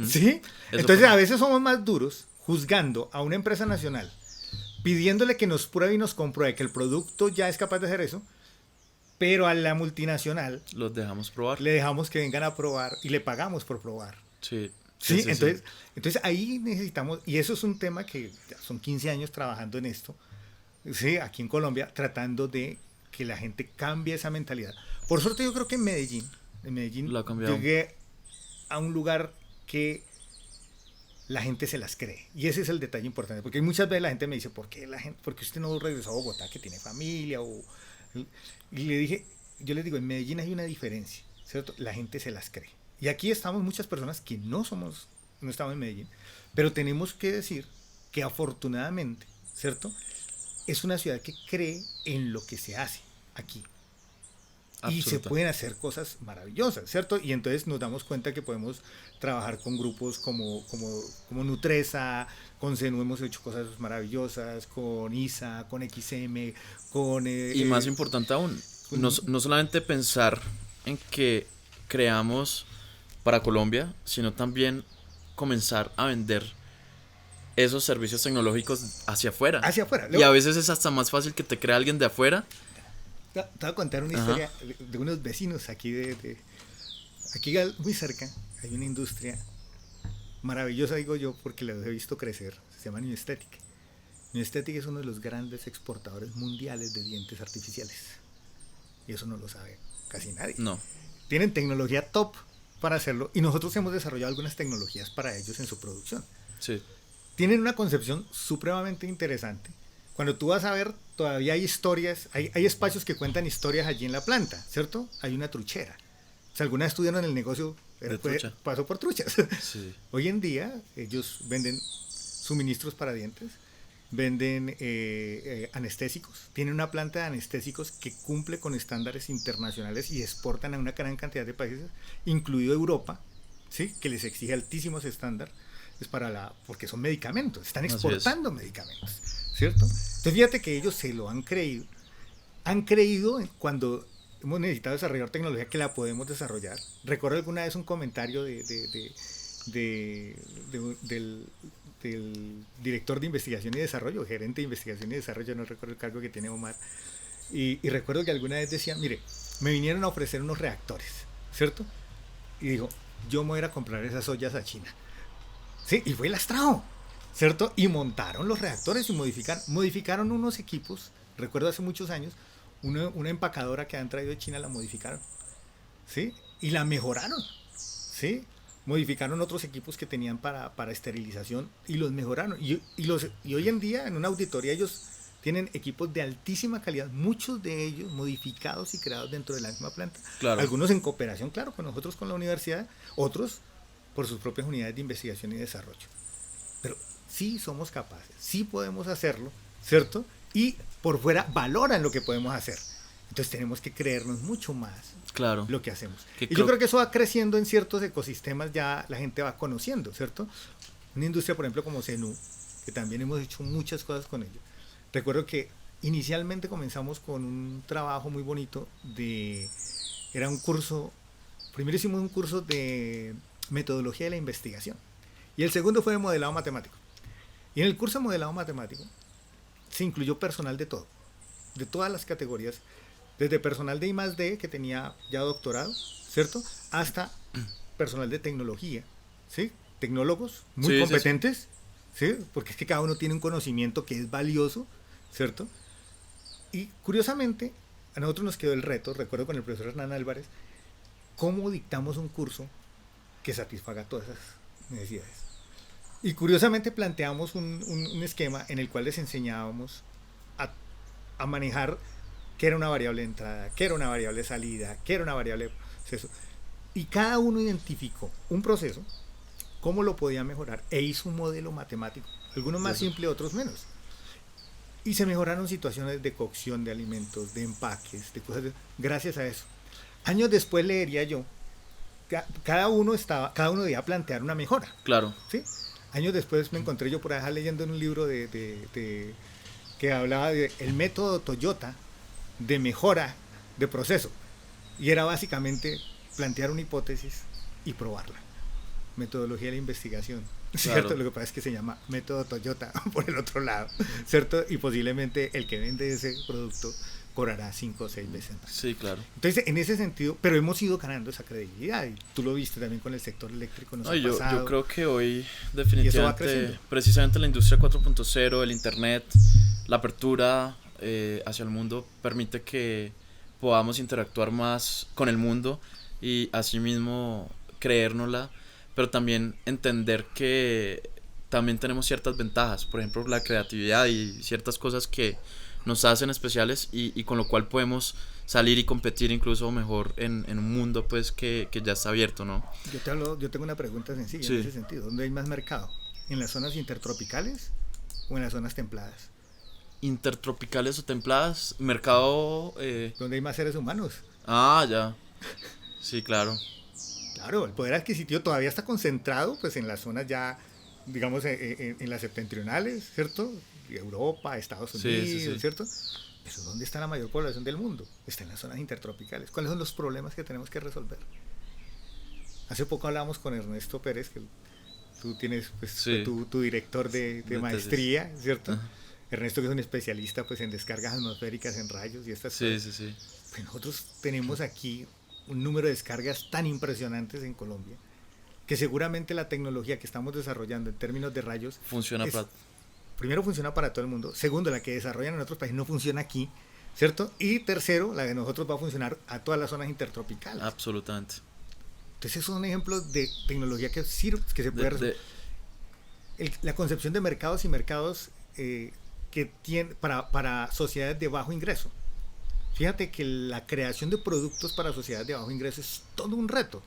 ¿Sí? Entonces a veces somos más duros juzgando a una empresa nacional, pidiéndole que nos pruebe y nos compruebe que el producto ya es capaz de hacer eso, pero a la multinacional los dejamos probar. Le dejamos que vengan a probar y le pagamos por probar. Sí. Sí, entonces ahí necesitamos, y eso es un tema que ya son 15 años trabajando en esto, ¿sí? Aquí en Colombia, tratando de que la gente cambie esa mentalidad. Por suerte yo creo que en Medellín llegué a un lugar que la gente se las cree. Y ese es el detalle importante. Porque muchas veces la gente me dice, ¿por qué usted no regresó a Bogotá, que tiene familia? Y yo les digo, en Medellín hay una diferencia, ¿cierto? La gente se las cree. Y aquí estamos muchas personas que no estamos en Medellín, pero tenemos que decir que afortunadamente, ¿cierto? Es una ciudad que cree en lo que se hace aquí. Y se pueden hacer cosas maravillosas, ¿cierto? Y entonces nos damos cuenta que podemos trabajar con grupos como Nutresa, con Senu hemos hecho cosas maravillosas, con ISA, con XM, con... y más importante aún, no solamente pensar en que creamos para Colombia, sino también comenzar a vender esos servicios tecnológicos hacia afuera. Y a veces es hasta más fácil que te crea alguien de afuera. Te voy a contar una historia de unos vecinos aquí aquí muy cerca hay una industria maravillosa, digo yo, porque la he visto crecer. Se llama New Aesthetic. New Aesthetic es uno de los grandes exportadores mundiales de dientes artificiales. Y eso no lo sabe casi nadie. No. Tienen tecnología top para hacerlo y nosotros hemos desarrollado algunas tecnologías para ellos en su producción. Sí. Tienen una concepción supremamente interesante. Cuando tú vas a ver, todavía hay historias, hay espacios que cuentan historias allí en la planta, ¿cierto? Hay una truchera. Si alguna vez estuvieron en el negocio, pasó por truchas. Sí. Hoy en día ellos venden suministros para dientes, venden anestésicos, tienen una planta de anestésicos que cumple con estándares internacionales y exportan a una gran cantidad de países, incluido Europa, ¿sí? Que les exige altísimos estándares, porque son medicamentos, están exportando medicamentos, ¿cierto? Entonces fíjate que ellos se lo han creído cuando hemos necesitado desarrollar tecnología que la podemos desarrollar. Recuerdo alguna vez un comentario del director de investigación y desarrollo, gerente de investigación y desarrollo, no recuerdo el cargo que tiene Omar, y recuerdo que alguna vez decía, mire, me vinieron a ofrecer unos reactores, ¿cierto? Y dijo, yo me voy a ir a comprar esas ollas a China. Sí, y fue y las trajo, ¿cierto? Y montaron los reactores y modificaron unos equipos. Recuerdo hace muchos años, una empacadora que han traído de China la modificaron, ¿sí? Y la mejoraron, ¿sí? Modificaron otros equipos que tenían para esterilización y los mejoraron. Y hoy en día, en una auditoría, ellos tienen equipos de altísima calidad, muchos de ellos modificados y creados dentro de la misma planta. Claro. Algunos en cooperación, claro, con nosotros, con la universidad, otros por sus propias unidades de investigación y desarrollo. Pero sí somos capaces, sí podemos hacerlo, ¿cierto? Y por fuera valoran lo que podemos hacer. Entonces tenemos que creernos mucho más lo que hacemos. Y yo creo que eso va creciendo en ciertos ecosistemas, ya la gente va conociendo, ¿cierto? Una industria, por ejemplo, como Senu, que también hemos hecho muchas cosas con ellos. Recuerdo que inicialmente comenzamos con un trabajo muy bonito era un curso, primero hicimos un curso de metodología de la investigación y el segundo fue de modelado matemático. Y en el curso de modelado matemático se incluyó personal de todo, de todas las categorías, desde personal de I+D que tenía ya doctorado, ¿cierto? Hasta personal de tecnología, ¿sí? Tecnólogos muy competentes, ¿sí? Porque es que cada uno tiene un conocimiento que es valioso, ¿cierto? Y curiosamente, a nosotros nos quedó el reto, recuerdo con el profesor Hernán Álvarez, cómo dictamos un curso que satisfaga todas esas necesidades. Y curiosamente planteamos un esquema en el cual les enseñábamos a manejar qué era una variable de entrada, qué era una variable de salida, qué era una variable de proceso. Y cada uno identificó un proceso, cómo lo podía mejorar, e hizo un modelo matemático, algunos más simples, otros menos. Y se mejoraron situaciones de cocción de alimentos, de empaques, de cosas, gracias a eso. Años después leería yo, cada uno debía plantear una mejora. Claro. ¿Sí? Años después me encontré yo por allá leyendo en un libro que hablaba del método Toyota de mejora de proceso. Y era básicamente plantear una hipótesis y probarla. Metodología de la investigación, ¿cierto? Claro. Lo que pasa es que se llama método Toyota por el otro lado, ¿cierto? Y posiblemente el que vende ese producto cobrará 5 o 6 veces más. Sí, claro. Entonces, en ese sentido, pero hemos ido ganando esa credibilidad, y tú lo viste también con el sector eléctrico. Yo creo que hoy definitivamente, precisamente la industria 4.0, el internet, la apertura hacia el mundo permite que podamos interactuar más con el mundo y asimismo creérnosla, pero también entender que también tenemos ciertas ventajas, por ejemplo la creatividad y ciertas cosas que nos hacen especiales y con lo cual podemos salir y competir incluso mejor en un mundo pues que ya está abierto, ¿no? Yo tengo una pregunta sencilla en ese sentido. ¿Dónde hay más mercado? ¿En las zonas intertropicales o en las zonas templadas? Intertropicales o templadas, mercado... ¿Dónde hay más seres humanos? Ah, ya. Sí, claro. Claro, el poder adquisitivo todavía está concentrado pues en las zonas ya, digamos, en las septentrionales, ¿cierto? Europa, Estados Unidos, ¿cierto? Pero ¿dónde está la mayor población del mundo? Está en las zonas intertropicales. ¿Cuáles son los problemas que tenemos que resolver? Hace poco hablábamos con Ernesto Pérez, que tú tienes pues, tu director de maestría, ¿cierto? Uh-huh. Ernesto, que es un especialista pues en descargas atmosféricas, en rayos y estas cosas. Pues nosotros tenemos aquí un número de descargas tan impresionantes en Colombia, que seguramente la tecnología que estamos desarrollando en términos de rayos primero funciona para todo el mundo, segundo, la que desarrollan en otros países no funciona aquí, ¿cierto? Y tercero, la de nosotros va a funcionar a todas las zonas intertropicales. Absolutamente. Entonces esos son ejemplos de tecnología que se puede resolver. La concepción de mercados y mercados que tienen para sociedades de bajo ingreso. Fíjate que la creación de productos para sociedades de bajo ingreso es todo un reto.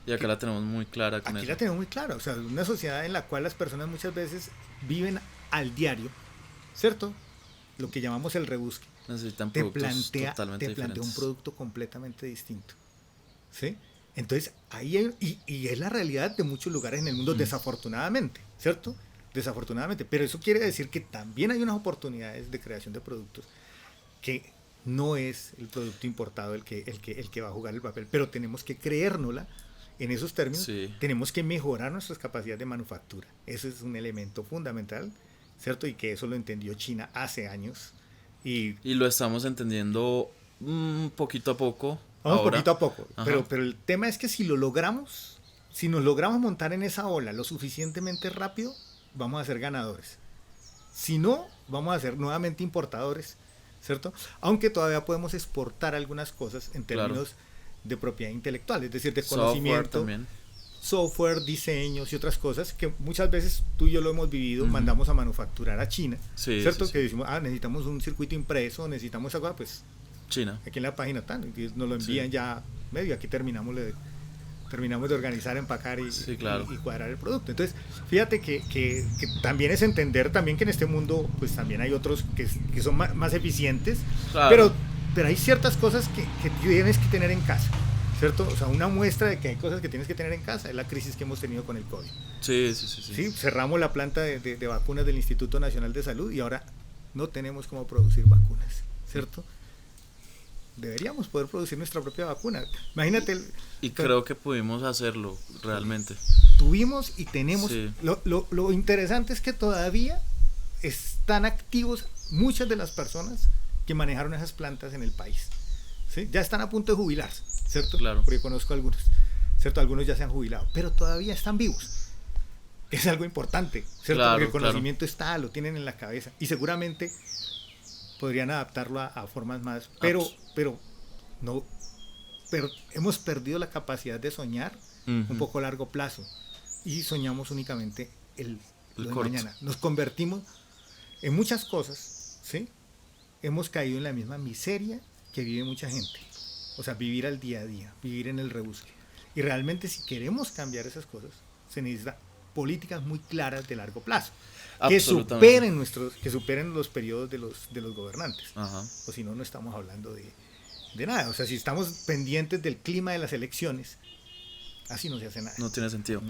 Y acá la tenemos muy clara. Aquí la tenemos muy clara. O sea, una sociedad en la cual las personas muchas veces viven al diario, ¿cierto? Lo que llamamos el rebusque. Necesitan productos totalmente diferentes. Te plantea un producto completamente distinto. ¿Sí? Entonces, ahí y es la realidad de muchos lugares en el mundo, desafortunadamente, ¿cierto? Desafortunadamente. Pero eso quiere decir que también hay unas oportunidades de creación de productos que no es el producto importado el que va a jugar el papel, pero tenemos que creérnosla en esos términos. Tenemos que mejorar nuestras capacidades de manufactura. Eso es un elemento fundamental, ¿cierto? Y que eso lo entendió China hace años. Y lo estamos entendiendo poquito a poco. Poquito a poco. Pero el tema es que si nos logramos montar en esa ola lo suficientemente rápido, vamos a ser ganadores. Si no, vamos a ser nuevamente importadores, ¿cierto? Aunque todavía podemos exportar algunas cosas en términos de propiedad intelectual, es decir, de conocimiento, software, diseños y otras cosas que muchas veces tú y yo lo hemos vivido, mandamos a manufacturar a China, ¿cierto? Que decimos, necesitamos un circuito impreso, necesitamos algo, pues China. Aquí en la página nos lo envían ya medio, aquí terminamos de organizar, empacar y cuadrar el producto. Entonces, fíjate que también es entender también que en este mundo pues también hay otros que son más eficientes, pero hay ciertas cosas que tienes que tener en casa, ¿cierto? O sea, una muestra de que hay cosas que tienes que tener en casa es la crisis que hemos tenido con el COVID. Sí, cerramos la planta de vacunas del Instituto Nacional de Salud y ahora no tenemos cómo producir vacunas, ¿cierto? Deberíamos poder producir nuestra propia vacuna. Imagínate. Y creo que pudimos hacerlo realmente. Tuvimos y tenemos. Lo interesante es que todavía están activos muchas de las personas que manejaron esas plantas en el país. ¿Sí? Ya están a punto de jubilarse, ¿cierto? Claro. Porque conozco algunos. ¿cierto? Algunos ya se han jubilado, pero todavía están vivos. Es algo importante, ¿cierto? Claro, porque el conocimiento está, lo tienen en la cabeza y seguramente podrían adaptarlo a formas más, pero no, pero hemos perdido la capacidad de soñar un poco a largo plazo y soñamos únicamente lo de mañana. Nos convertimos en muchas cosas, ¿sí? Hemos caído en la misma miseria que vive mucha gente. O sea, vivir al día a día, vivir en el rebusque. Y realmente si queremos cambiar esas cosas, se necesitan políticas muy claras de largo plazo. Que superen los periodos de los gobernantes. Ajá. O si no, no estamos hablando de nada. O sea, si estamos pendientes del clima de las elecciones, así no se hace nada. No tiene sentido.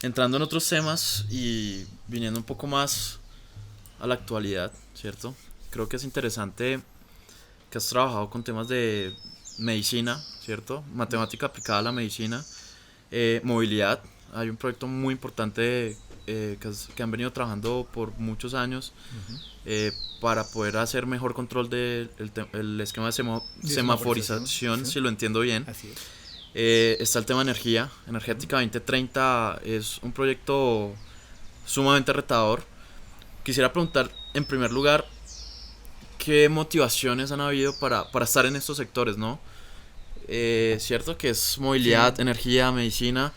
Entrando en otros temas y viniendo un poco más a la actualidad, ¿cierto? Creo que es interesante que has trabajado con temas de medicina, ¿cierto? Matemática aplicada a la medicina, movilidad. Hay un proyecto muy importante que han venido trabajando por muchos años para poder hacer mejor control del el esquema de semaforización, ¿sí? Si lo entiendo bien. Así es. Está el tema de Energética 2030 es un proyecto sumamente retador. Quisiera preguntar, en primer lugar, ¿qué motivaciones han habido para estar en estos sectores, ¿no? Cierto que es movilidad, energía, medicina.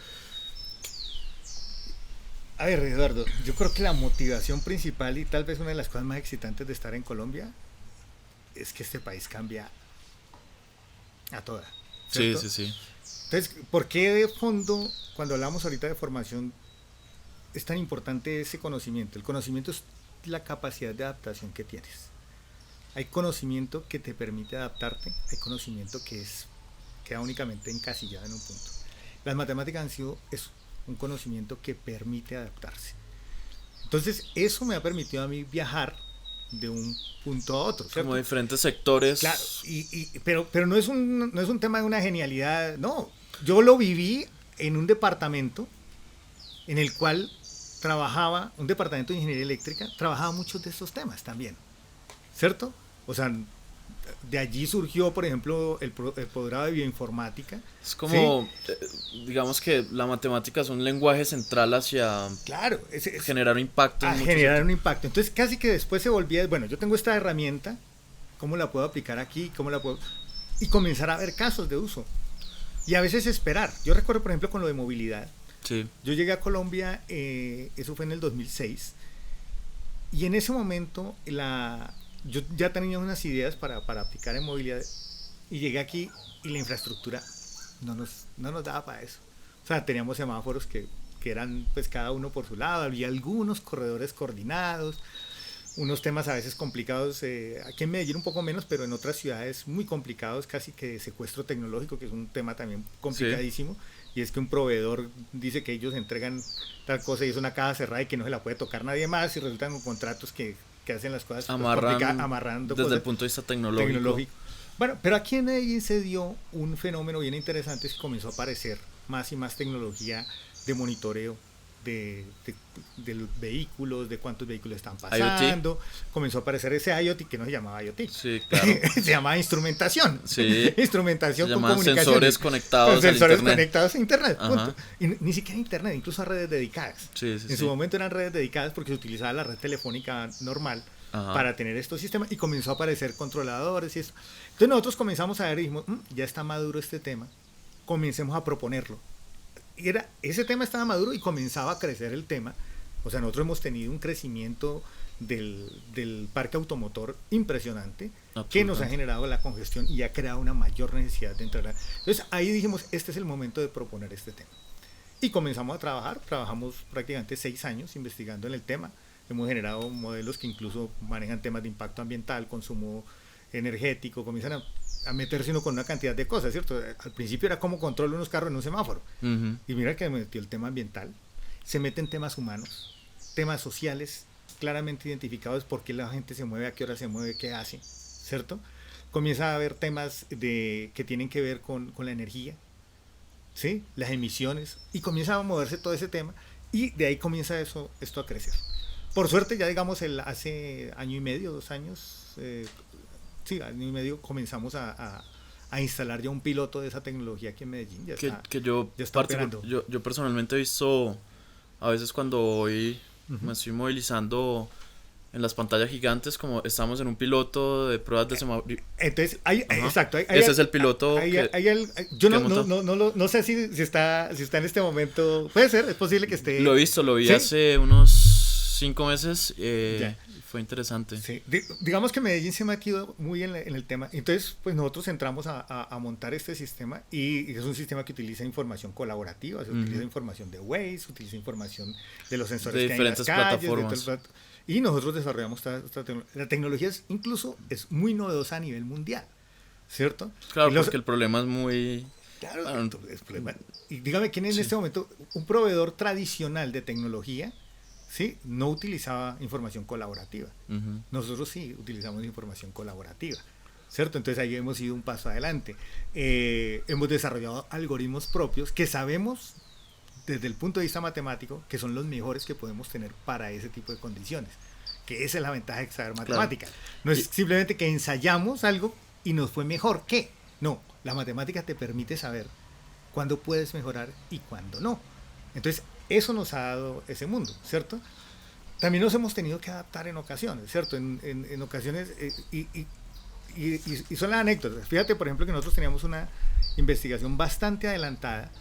A ver, Eduardo, yo creo que la motivación principal y tal vez una de las cosas más excitantes de estar en Colombia es que este país cambia a toda. ¿Cierto? Sí. Entonces, ¿por qué de fondo, cuando hablamos ahorita de formación, es tan importante ese conocimiento? El conocimiento es la capacidad de adaptación que tienes. Hay conocimiento que te permite adaptarte, hay conocimiento que queda únicamente encasillado en un punto. Las matemáticas han sido eso, un conocimiento que permite adaptarse. Entonces, eso me ha permitido a mí viajar de un punto a otro, ¿cierto? Como diferentes sectores. Claro, pero no es un tema de una genialidad, no. Yo lo viví en un departamento en el cual trabajaba, un departamento de ingeniería eléctrica, trabajaba muchos de estos temas también, ¿cierto? O sea, de allí surgió, por ejemplo, el posgrado de bioinformática. Es como, ¿sí? Digamos que la matemática es un lenguaje central hacia claro, generar un impacto. A generar un impacto. Entonces casi que después se volvía, bueno, yo tengo esta herramienta, ¿cómo la puedo aplicar aquí? ¿Cómo la puedo...? Y comenzar a ver casos de uso. Y a veces esperar. Yo recuerdo, por ejemplo, con lo de movilidad. Sí. Yo llegué a Colombia, eso fue en el 2006, y en ese momento yo ya tenía unas ideas para aplicar en movilidad, y llegué aquí y la infraestructura no nos daba para eso. O sea, teníamos semáforos que eran pues cada uno por su lado, había algunos corredores coordinados, unos temas a veces complicados, aquí en Medellín un poco menos, pero en otras ciudades muy complicados, casi que de secuestro tecnológico, que es un tema también complicadísimo. Sí. Y es que un proveedor dice que ellos entregan tal cosa y es una caja cerrada y que no se la puede tocar nadie más, y resultan con contratos que hacen las cosas amarrando desde el punto de vista tecnológico. Bueno, pero aquí en Medellín se dio un fenómeno bien interesante, es que comenzó a aparecer más y más tecnología de monitoreo de los vehículos, de cuántos vehículos están pasando. IoT. Comenzó a aparecer ese IoT que no se llamaba IoT. Sí, claro. Se llamaba instrumentación. Sí. Instrumentación se con comunicaciones. Sensores conectados conectados a internet. Punto. Y ni siquiera a internet, incluso a redes dedicadas. En su momento eran redes dedicadas porque se utilizaba la red telefónica normal para tener estos sistemas, y comenzó a aparecer controladores y eso. Entonces nosotros comenzamos a ver y dijimos, ya está maduro este tema, comencemos a proponerlo. Ese tema estaba maduro y comenzaba a crecer el tema. O sea, nosotros hemos tenido un crecimiento del parque automotor impresionante que nos ha generado la congestión y ha creado una mayor necesidad de entrar. Entonces ahí dijimos, este es el momento de proponer este tema. Y comenzamos a trabajamos prácticamente 6 años investigando en el tema. Hemos generado modelos que incluso manejan temas de impacto ambiental, consumo energético, comienzan a meterse uno con una cantidad de cosas, ¿cierto? Al principio era cómo controlo unos carros en un semáforo. Y mira que me metió el tema ambiental. Se meten temas humanos, temas sociales, claramente identificados, por qué la gente se mueve, a qué hora se mueve, qué hace, ¿cierto? Comienza a haber temas que tienen que ver con la energía, ¿sí? Las emisiones, y comienza a moverse todo ese tema, y de ahí comienza esto a crecer. Por suerte, ya digamos, hace año y medio, 2 años, año y medio, comenzamos a a instalar ya un piloto de esa tecnología aquí en Medellín. Ya está operando. Yo personalmente he visto, a veces cuando voy, me estoy movilizando en las pantallas gigantes, como estamos en un piloto de pruebas de semáforo. Entonces, exacto. Ese es el piloto. Yo no sé si está en este momento. Puede ser, es posible que esté. Lo he visto, lo vi hace unos 5 meses. Fue interesante. Sí. Digamos que Medellín se ha metido muy en el tema. Entonces, pues nosotros entramos a montar este sistema y es un sistema que utiliza información colaborativa. Se utiliza información de Waze, utiliza información de los sensores de que hay en las calles, plataformas. Y nosotros desarrollamos esta tecnología. La tecnología es muy novedosa a nivel mundial, ¿cierto? Claro, porque el problema es muy... Claro, el problema. Y dígame, ¿quién en este momento, un proveedor tradicional de tecnología, ¿sí? No utilizaba información colaborativa? Nosotros sí utilizamos información colaborativa, ¿cierto? Entonces ahí hemos ido un paso adelante. Hemos desarrollado algoritmos propios que sabemos desde el punto de vista matemático que son los mejores que podemos tener para ese tipo de condiciones, que esa es la ventaja de saber matemática. Claro. No es simplemente que ensayamos algo y nos fue mejor que, no, la matemática te permite saber cuándo puedes mejorar y cuándo no. Entonces eso nos ha dado ese mundo, ¿cierto? También nos hemos tenido que adaptar en ocasiones, ¿cierto? En ocasiones, y son las anécdotas. Fíjate, por ejemplo, que nosotros teníamos una investigación bastante adelantada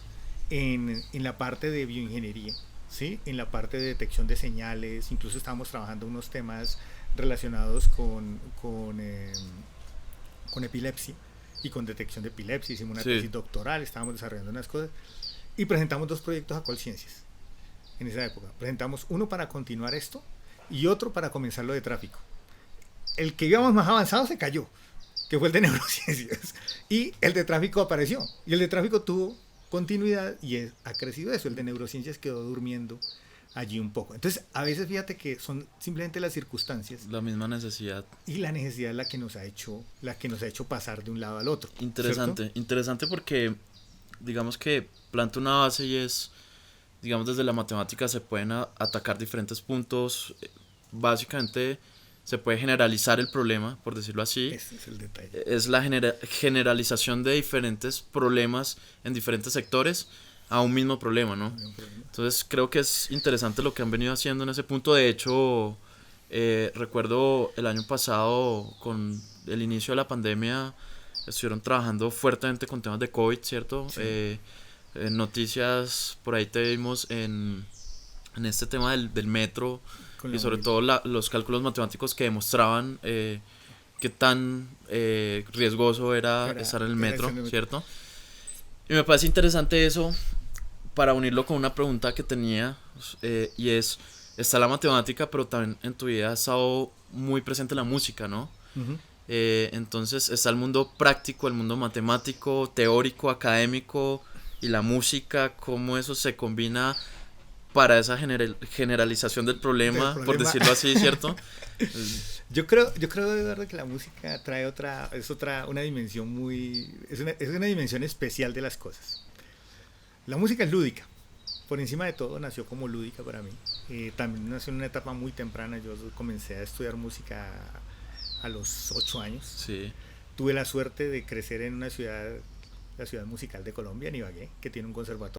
en la parte de bioingeniería, ¿sí? En la parte de detección de señales. Incluso estábamos trabajando unos temas relacionados con epilepsia y con detección de epilepsia. Hicimos una tesis doctoral, estábamos desarrollando unas cosas y presentamos 2 proyectos a Colciencias en esa época. Presentamos uno para continuar esto y otro para comenzar lo de tráfico. El que íbamos más avanzado se cayó, que fue el de neurociencias, y el de tráfico apareció, y el de tráfico tuvo continuidad y ha crecido eso. El de neurociencias quedó durmiendo allí un poco. Entonces, a veces fíjate que son simplemente las circunstancias, la misma necesidad, y la necesidad es la que nos ha hecho pasar de un lado al otro. Interesante porque digamos que planta una base y es, digamos, desde la matemática se pueden atacar diferentes puntos. Básicamente se puede generalizar el problema, por decirlo así. Ese es el detalle. Es la generalización de diferentes problemas en diferentes sectores a un mismo problema, ¿no? Entonces creo que es interesante lo que han venido haciendo en ese punto. De hecho, recuerdo el año pasado, con el inicio de la pandemia, estuvieron trabajando fuertemente con temas de COVID, ¿cierto? Sí. Noticias por ahí te vimos en este tema del metro, y sobre todo los cálculos matemáticos que demostraban qué tan riesgoso era estar en el metro, ¿cierto? Y me parece interesante eso, para unirlo con una pregunta que tenía, y es, está la matemática, pero también en tu vida ha estado muy presente la música, ¿no? Entonces está el mundo práctico, el mundo matemático, teórico, académico, y la música, cómo eso se combina para esa generalización del problema, por decirlo así, ¿cierto? Yo creo, Eduardo, que la música trae una dimensión es una dimensión especial de las cosas. La música es lúdica, por encima de todo nació como lúdica para mí. También nació en una etapa muy temprana. Yo comencé a estudiar música a los 8 años. Sí. Tuve la suerte de crecer en la ciudad musical de Colombia, en Ibagué, que tiene un conservatorio